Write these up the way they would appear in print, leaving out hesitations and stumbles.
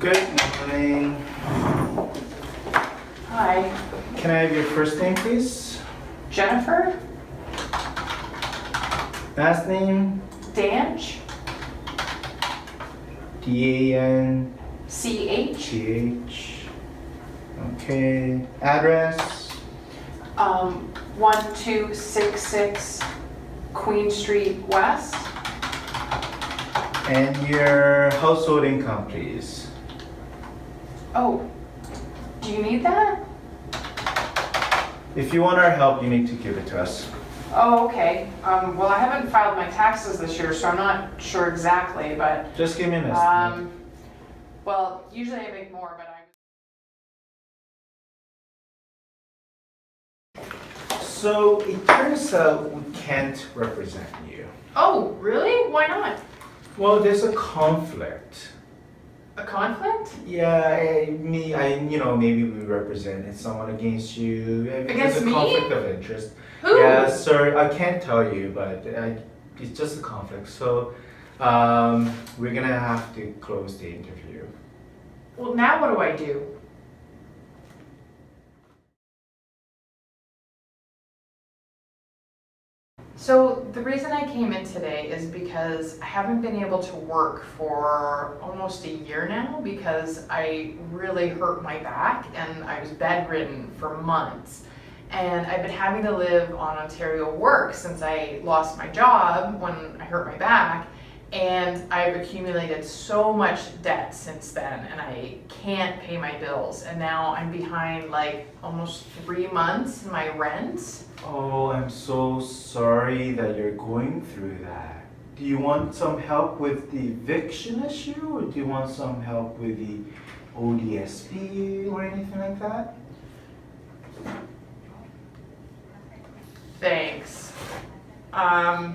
Good morning. Hi, Can I have your first name, please? Jennifer Last name? Danch, D-A-N-C-H. CH, Okay. Address? 1266 Queen Street West. And your household income, please. Oh, do you need that? If you want our help, you need to give it to us. Oh, okay. Well, I haven't filed my taxes this year, so I'm not sure exactly, but, Just give me an estimate. well, usually I make more, but So it turns out we can't represent you. Oh, really? Why not? Well, there's a conflict. A conflict? Yeah, maybe we represented someone against you. Against There's a me? conflict of interest. Who? Yeah, sir, I can't tell you, but it's just a conflict. So we're gonna have to close the interview. Well, now what do I do? So the reason I came in today is because I haven't been able to work for almost a year now because I really hurt my back and I was bedridden for months. And I've been having to live on Ontario Work since I lost my job when I hurt my back. And I've accumulated so much debt since then and I can't pay my bills. And now I'm behind like almost 3 months in my rent. Oh, I'm so sorry that you're going through that. Do you want some help with the eviction issue, or do you want some help with the ODSP or anything like that? Thanks. Yeah,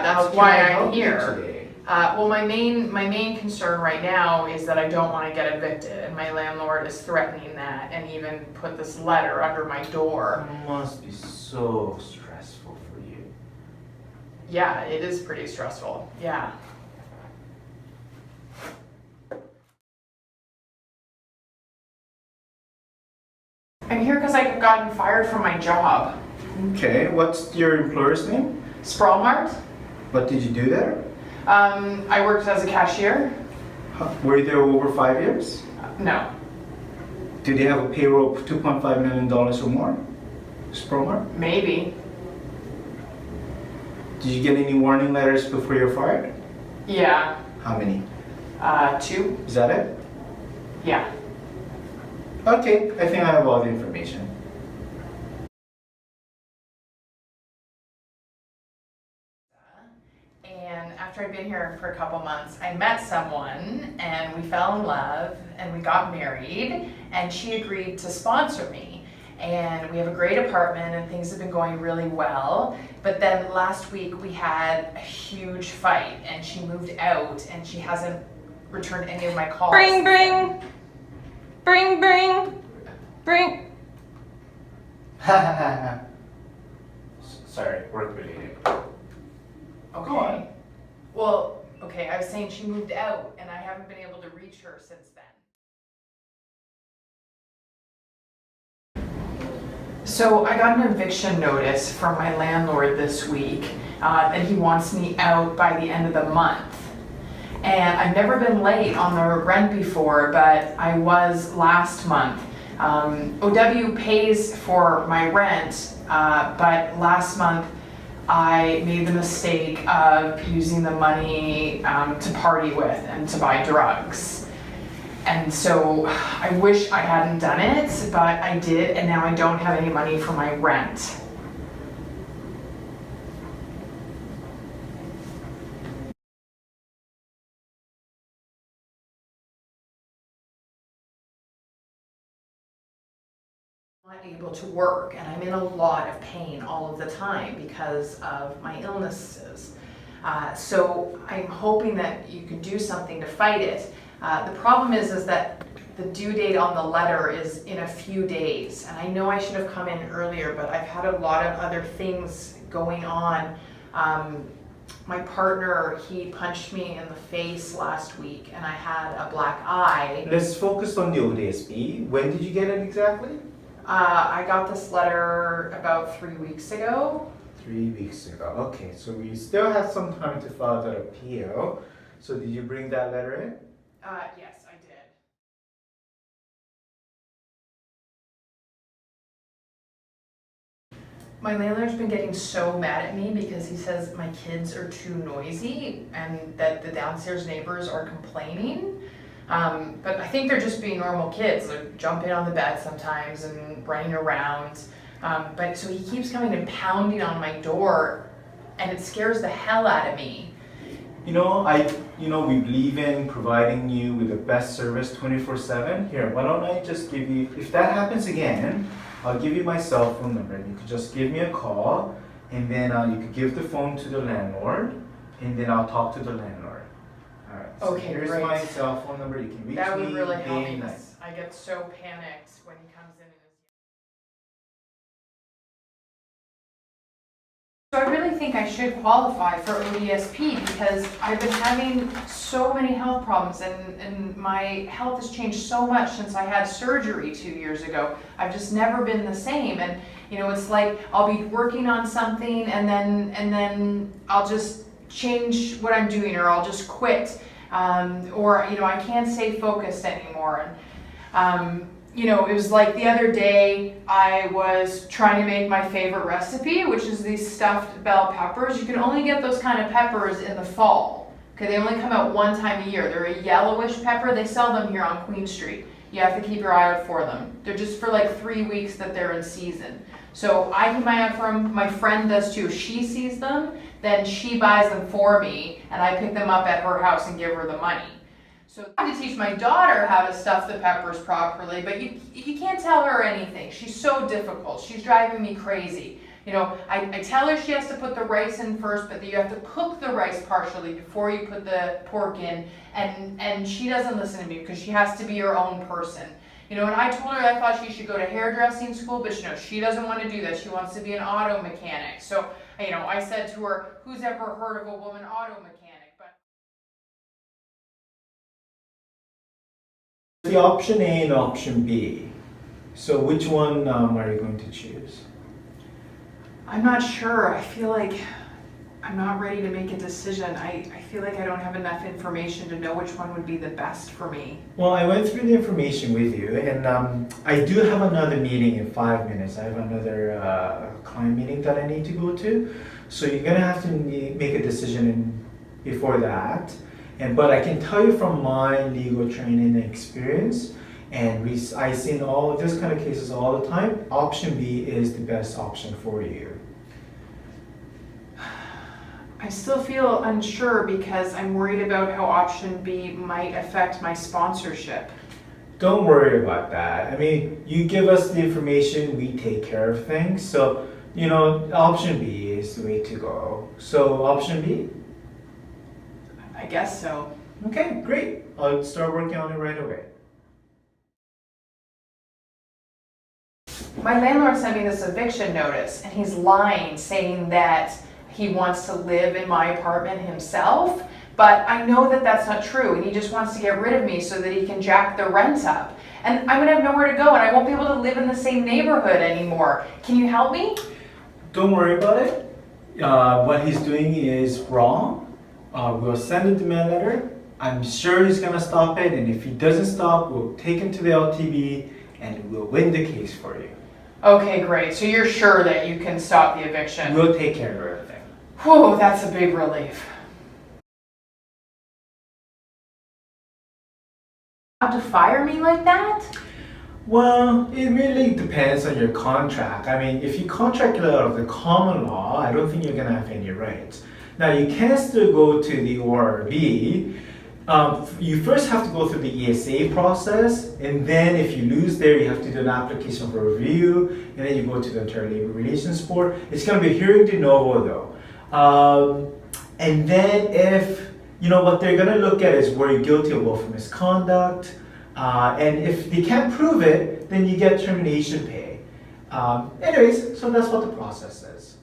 How that's can why I I'm help you here. today? Well, my main concern right now is that I don't want to get evicted, and my landlord is threatening that, and even put this letter under my door. It must be so stressful for you. Yeah, it is pretty stressful. Yeah. I'm here because I've gotten fired from my job. Okay, what's your employer's name? Sprawlmart. What did you do there? I worked as a cashier. Were you there over 5 years? No. Did you have a payroll of $2.5 million or more? Spromar? Maybe. Did you get any warning letters before you're fired? Yeah. How many? 2. Is that it? Yeah. Okay, I think I have all the information. And after I'd been here for a couple months, I met someone and we fell in love and we got married and she agreed to sponsor me. And we have a great apartment and things have been going really well. But then last week we had a huge fight and she moved out and she hasn't returned any of my calls. Bring, bring. Bring, bring. Bring. Sorry, work related. Okay. Go on. Well, okay, I was saying she moved out and I haven't been able to reach her since then. So I got an eviction notice from my landlord this week, and he wants me out by the end of the month. And I've never been late on the rent before, but I was last month. OW pays for my rent, but last month I made the mistake of using the money to party with and to buy drugs. And so I wish I hadn't done it, but I did, and now I don't have any money for my rent. I'm not able to work, and I'm in a lot of pain all of the time because of my illnesses. So I'm hoping that you can do something to fight it. The problem is that the due date on the letter is in a few days, and I know I should have come in earlier, but I've had a lot of other things going on my partner, he punched me in the face last week and I had a black eye. Let's focus on the ODSP. When did you get it exactly? I got this letter about 3 weeks ago. 3 weeks ago. Okay, so we still have some time to file that appeal. So did you bring that letter in? Yes, I did. My landlord's been getting so mad at me because he says my kids are too noisy and that the downstairs neighbors are complaining. But I think they're just being normal kids. They're jumping on the bed sometimes and running around. But so he keeps coming and pounding on my door and it scares the hell out of me. We believe in providing you with the best service 24/7. Here, why don't I just give you, if that happens again, I'll give you my cell phone number and you could just give me a call and then you could give the phone to the landlord and then I'll talk to the landlord. All right, so Okay, here's great. my cell phone number. You can reach That me would really day help me and night. because I get so panicked when he comes in and is. So I really think I should qualify for ODSP because I've been having so many health problems and my health has changed so much since I had surgery 2 years ago. I've just never been the same and it's like I'll be working on something and then I'll just change what I'm doing or I'll just quit or I can't stay focused anymore and it was like the other day I was trying to make my favorite recipe, which is these stuffed bell peppers. You can only get those kind of peppers in the fall. Okay, they only come out one time a year. They're a yellowish pepper. They sell them here on Queen Street. You have to keep your eye out for them. They're just for like 3 weeks that they're in season. So I keep my eye out for them. My friend does too. She sees them, then she buys them for me, and I pick them up at her house and give her the money. So I have to teach my daughter how to stuff the peppers properly, but you can't tell her anything. She's so difficult. She's driving me crazy. I tell her she has to put the rice in first, but that you have to cook the rice partially before you put the pork in, and she doesn't listen to me because she has to be her own person. And I told her I thought she should go to hairdressing school, but she doesn't want to do that. She wants to be an auto mechanic. So, I said to her, who's ever heard of a woman auto mechanic? The option A and option B. So which one are you going to choose? I'm not sure. I feel like I'm not ready to make a decision. I feel like I don't have enough information to know which one would be the best for me. Well, I went through the information with you and I do have another meeting in 5 minutes. I have another client meeting that I need to go to. So you're going to have to make a decision before that. But I can tell you from my legal training and experience, and I've seen all of this kind of cases all the time, option B is the best option for you. I still feel unsure because I'm worried about how option B might affect my sponsorship. Don't worry about that. You give us the information, we take care of things. So, option B is the way to go. So, option B? I guess so. Okay, great. I'll start working on it right away. My landlord sent me this eviction notice and he's lying, saying that he wants to live in my apartment himself, but I know that that's not true and he just wants to get rid of me so that he can jack the rent up. And I'm gonna have nowhere to go and I won't be able to live in the same neighborhood anymore. Can you help me? Don't worry about it. What he's doing is wrong. We'll send a demand letter. I'm sure he's gonna stop it, and if he doesn't stop, we'll take him to the LTB and we'll win the case for you. Okay, great. So you're sure that you can stop the eviction? We'll take care of everything. Whew, that's a big relief. Have to fire me like that? Well, it really depends on your contract. If you contract out of the common law, I don't think you're gonna have any rights. Now, you can still go to the ORB. You first have to go through the ESA process, and then if you lose there, you have to do an application for review, and then you go to the Ontario Labor Relations Board. It's going to be hearing de novo though. And then if, what they're going to look at is were you guilty of willful misconduct, and if they can't prove it, then you get termination pay. Anyways, so that's what the process is.